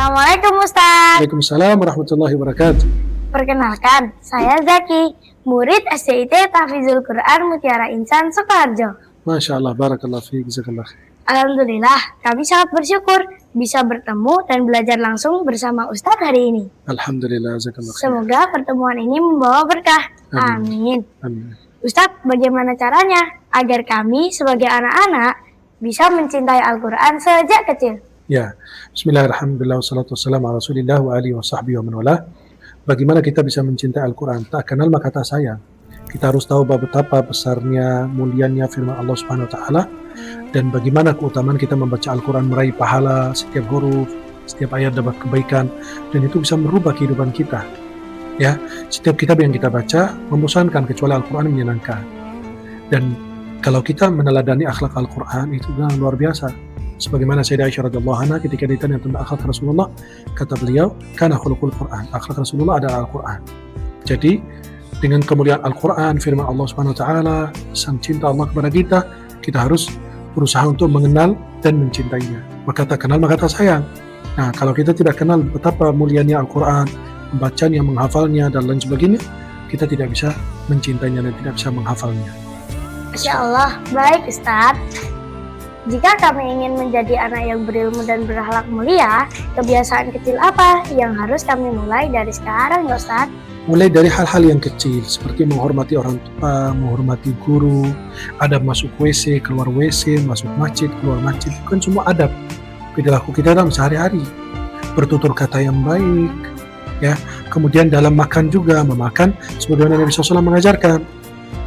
Assalamualaikum Ustaz. Waalaikumsalam warahmatullahi wabarakatuh. Perkenalkan, saya Zaki, murid SDIT Tahfizul Quran Mutiara Insan Sukoharjo. Masya Allah, barakallah fiik, jazakallah khair. Alhamdulillah, kami sangat bersyukur bisa bertemu dan belajar langsung bersama Ustadz hari ini. Alhamdulillah, jazakallah khair. Semoga pertemuan ini membawa berkah. Amin. Amin. Ustadz, bagaimana caranya agar kami sebagai anak-anak bisa mencintai Al-Quran sejak kecil? Ya, bismillahirrahmanirrahim, wassalatu wassalamu ala rasulillah wa alihi wa sahbihi wa man wala. Bagaimana kita bisa mencintai Al-Quran? Tak kenal maka tak sayang. Kita harus tahu betapa besarnya, mulianya firman Allah Subhanahu wa taala dan bagaimana keutamaan kita membaca Al-Quran, meraih pahala setiap huruf, setiap ayat dapat kebaikan, dan itu bisa merubah kehidupan kita. Ya, setiap kitab yang kita baca membosankan kecuali Al-Quran menyenangkan. Dan kalau kita meneladani akhlak Al-Quran itu luar biasa. Sebagaimana Sayyidah Aisyah radhiyallahu anha ketika ditanya tentang akhlak Rasulullah, kata beliau, kana khuluqul Quran. Akhlak Rasulullah adalah Al-Quran. Jadi dengan kemuliaan Al-Quran, firman Allah Subhanahu wa taala, sang cinta Allah kepada kita, kita harus berusaha untuk mengenal dan mencintainya. Maka tak kenal maka tak sayang. Nah, kalau kita tidak kenal betapa mulianya Al-Quran, membacanya, menghafalnya, dan lain sebagainya, kita tidak bisa mencintainya dan tidak bisa menghafalnya. Masya Allah, baik Ustadz. Jika kami ingin menjadi anak yang berilmu dan berakhlak mulia, kebiasaan kecil apa yang harus kami mulai dari sekarang ya Ustadz? Mulai dari hal-hal yang kecil, seperti menghormati orang tua, menghormati guru, adab masuk WC, keluar WC, masuk masjid, keluar masjid, itu kan semua adab. Perilaku kita dalam sehari-hari, bertutur kata yang baik, ya. Kemudian dalam makan juga, memakan sebagaimana Nabi SAW mengajarkan.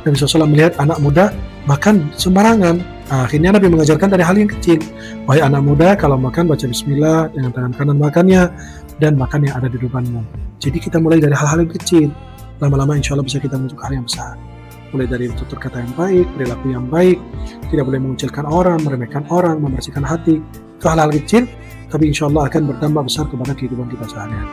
Nabi SAW melihat anak muda makan sembarangan. Nah, akhirnya Nabi mengajarkan dari hal yang kecil. Wahai anak muda, kalau makan baca bismillah, dengan tangan kanan makannya, dan makan yang ada di depanmu. Jadi kita mulai dari hal-hal yang kecil. Lama-lama insya Allah bisa kita menuju ke hal yang besar. Mulai dari tutur kata yang baik, perilaku yang baik, tidak boleh mengucilkan orang, meremehkan orang, membersihkan hati. Itu hal-hal kecil, tapi insya Allah akan bertambah besar kepada kehidupan kita sehari-hari.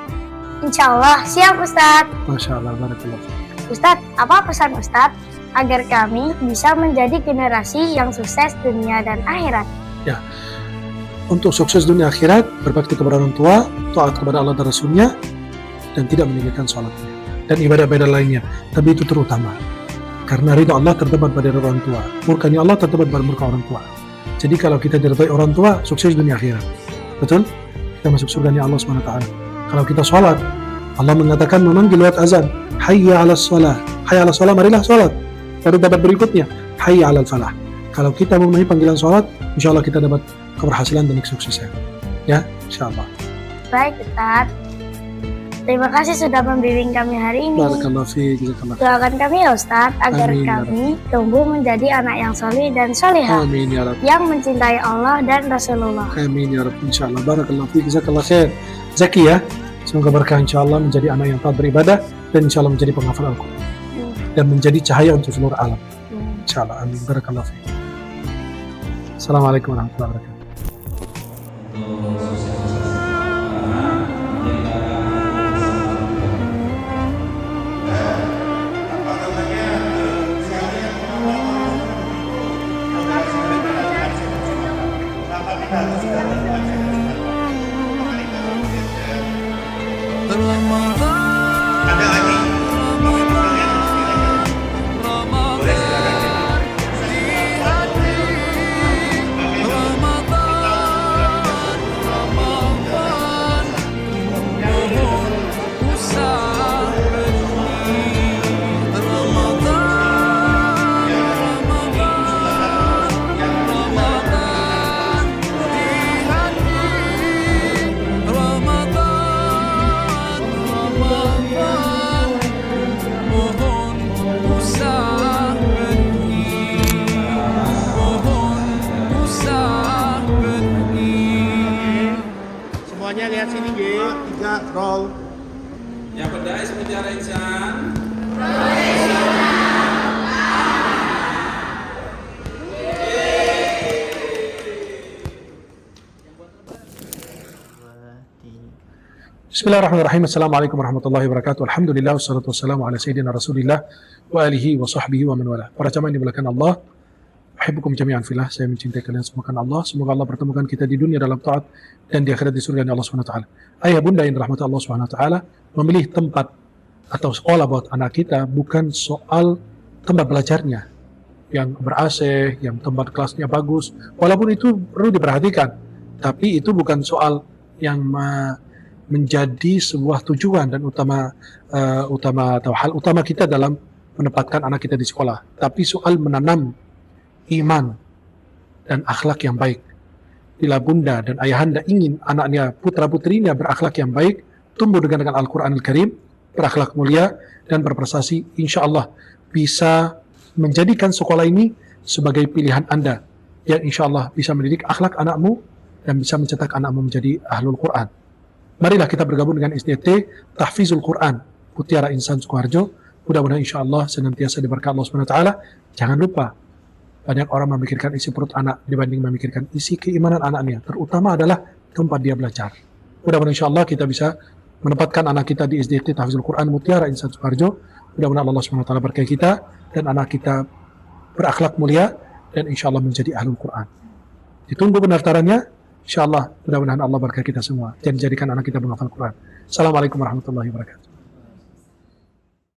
Insya Allah, siap Ustadz. Masya Allah, barakallah. Ustadz, apa pesan Ustadz agar kami bisa menjadi generasi yang sukses dunia dan akhirat? Ya, untuk sukses dunia akhirat, berbakti kepada orang tua, taat kepada Allah dan Rasulnya, dan tidak meninggalkan sholatnya dan ibadah-ibadah lainnya. Tapi itu terutama, karena ridha Allah terdapat pada orang tua, murkanya Allah terdapat pada murka orang tua. Jadi kalau kita diridhai orang tua, sukses dunia akhirat. Betul? Kita masuk surganya Allah SWT. Kalau kita sholat, Allah mengatakan memanggil lewat azan, hayya ala sholah, hayya ala sholah, marilah sholat. Baru dapat berikutnya, hayya ala falah. Kalau kita memenuhi panggilan sholat, insya Allah kita dapat keberhasilan dan kesuksesan. Ya, insya Allah. Baik Ustadz, terima kasih sudah membimbing kami hari ini. Barakallahu fiik, jazakallah. Doakan kami ya Ustadz agar Amin, ya kami tumbuh menjadi anak yang soleh dan solehah, Amin ya Rabb. yang mencintai Allah dan Rasulullah. Amin ya Rabb, insya Allah. Barakallahu fiik, jazakallah khair. Zaki ya, semoga berkah insya Allah menjadi anak yang taat beribadah dan insya Allah menjadi penghafal Al-Quran dan menjadi cahaya untuk seluruh alam. Insya Allah, amin. Barakallahu fiik. Assalamualaikum warahmatullahi wabarakatuh. Semuanya lihat sini G, 3 roll. Yang berdaya Mutiara Insan. Bismillahirrahmanirrahim. Assalamualaikum warahmatullahi wabarakatuh. Alhamdulillah, wassalatu wassalamu ala sayyidina Rasulillah wa alihi wa sahbihi wa man wala. Para jamaah yang dimuliakan Allah, Uhibbukum jami'an fillah. Saya mencintai kalian semua karena Allah. Semoga Allah pertemukan kita di dunia dalam taat dan di akhirat di surga Allah Subhanahu wa taala. Ayah bunda yang dirahmati Allah Subhanahu wa taala, memilih tempat atau sekolah buat anak kita bukan soal tempat belajarnya yang ber-AC, yang tempat kelasnya bagus. Walaupun itu perlu diperhatikan, tapi itu bukan soal yang menjadi sebuah tujuan dan utama atau hal utama kita dalam menempatkan anak kita di sekolah. Tapi soal menanam iman dan akhlak yang baik. Bila bunda dan ayahanda ingin anaknya, putra-putrinya berakhlak yang baik, tumbuh dengan Al-Quranul Karim, berakhlak mulia dan berprestasi, insya Allah bisa menjadikan sekolah ini sebagai pilihan Anda yang insya Allah bisa mendidik akhlak anakmu dan bisa mencetak anakmu menjadi ahlul Quran. Marilah kita bergabung dengan SDT Tahfizul Quran Mutiara Insan Sukoharjo. Mudah-mudahan insya Allah senantiasa diberkahi Allah Subhanahu wa taala. Jangan lupa, banyak orang memikirkan isi perut anak dibanding memikirkan isi keimanan anaknya, terutama adalah tempat dia belajar. Mudah-mudahan insya Allah kita bisa menempatkan anak kita di SDT Tahfizul Quran Mutiara Insan Sukoharjo. Mudah-mudahan Allah Subhanahu wa taala berkahi kita dan anak kita berakhlak mulia dan insya Allah menjadi ahlul Quran. Ditunggu pendaftarannya. Insya Allah mudah-mudahan Allah berkahi kita semua dan jadikan anak kita menghafal Quran. Assalamualaikum warahmatullahi wabarakatuh.